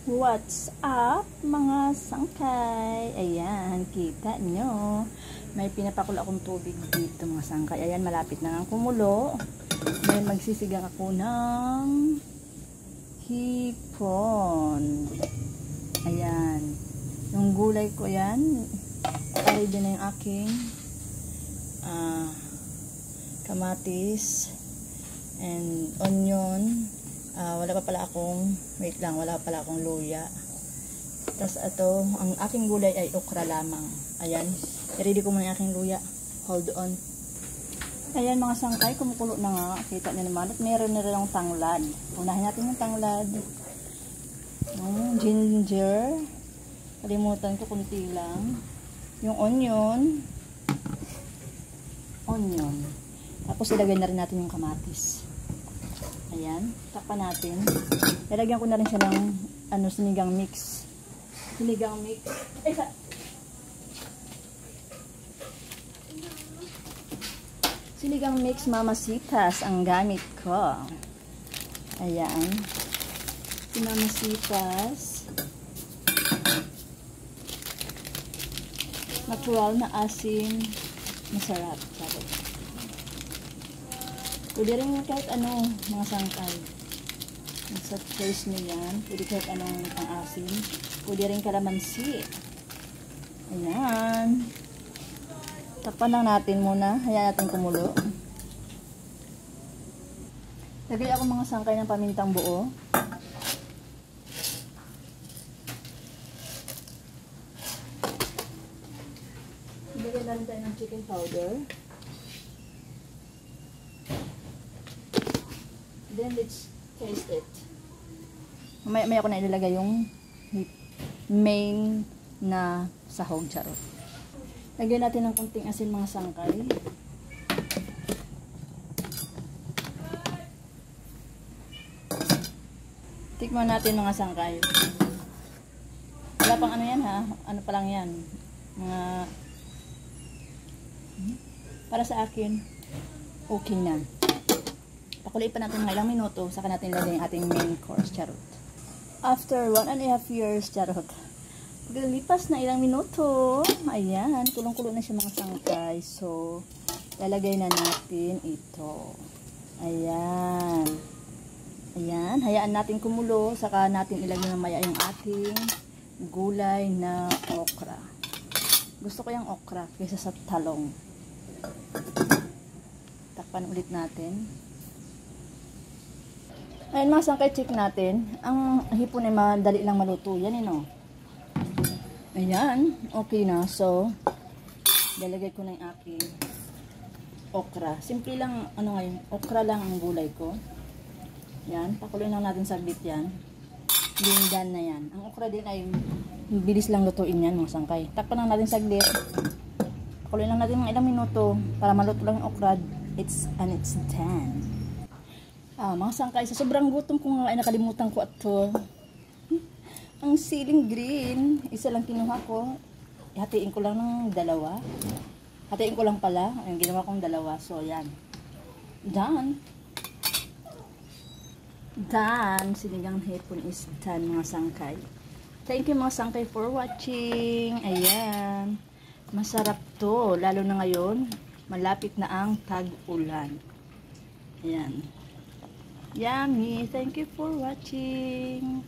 What's up mga sangkay? Ayan, kita nyo. May pinapakulo akong tubig dito mga sangkay. Ayan, malapit na nga kumulo. Ngayon magsisigang ako ng hipon. Ayan. Yung gulay ko yan. Ready na yung aking kamatis and onion. Wala pa pala akong, wala pala akong luya. Tapos ito, ang aking gulay ay okra lamang. Ayan, i-ready ko muna yung aking luya. Hold on. Ayan mga sangkay, kumukulo na nga. Kita niyo naman. At meron na rin ang tanglad. Unahin natin yung tanglad. Ginger. Kalimutan ko, kunti lang. Yung onion. Tapos ilagay na rin natin yung kamatis. Ayan, takpan natin. Lalagyan ko na rin siya ng sinigang mix. Sinigang mix Mamasitas ang gamit ko. Ayan. Si Mamasitas. Natural na asin. Masarap. Sabi. Pwede rin kahit ano, mga sangkay. Sa choice nyo yan. Pwede kahit anong pang-asin. Pwede rin kalamansi. Ayan. Takpan lang natin muna. Hayaan natin kumulo. Lagay ako mga sangkay ng pamintang buo. Lagay na rin tayo ng chicken powder. Then let's taste it. May ako na ilalagay yung main na sahog, charot. Lagyan natin ng kunting asin mga sangkay. Tikman natin mga sangkay. Wala pang ano yan ha. Ano pa lang yan. Para sa akin, okay na. Pakuloy pa natin ng ilang minuto, saka natin ilagay yung ating main course, charot. After 1.5 years, charot. Paglipas na ilang minuto, ayan, kulong-kulo na siya mga sangkay. So, lalagay na natin ito. Ayan. Ayan, hayaan natin kumulo, saka natin ilagay mamaya yung ating gulay na okra. Gusto ko yung okra kaysa sa talong. Takpan ulit natin. Ayan mga sangkay, check natin. Ang hipon ay madali lang maluto. Yan Ayan, okay na. So, lalagay ko na yung aking okra. Simple lang, okra lang ang gulay ko. Yan, pakuloy lang natin saglit yan. Dindan na yan. Ang okra din ay bilis lang lutuin yan mga sangkay. Takpan lang natin saglit. Pakuloy lang natin mga ilang minuto para maluto lang yung okra. It's done. Mga sangkay, sa sobrang gutom ko nga ay nakalimutan ko ito. Ang siling green, isa lang kinuha ko. Hatiin ko lang ng dalawa. Hatiin ko lang pala. Ayun, ginawa kong dalawa. So, yan. Done. Done. Sinigang hipon is done mga sangkay. Thank you mga sangkay for watching. Ayan. Masarap to. Lalo na ngayon, malapit na ang tag-ulan. Ayan. Yummy! Thank you for watching!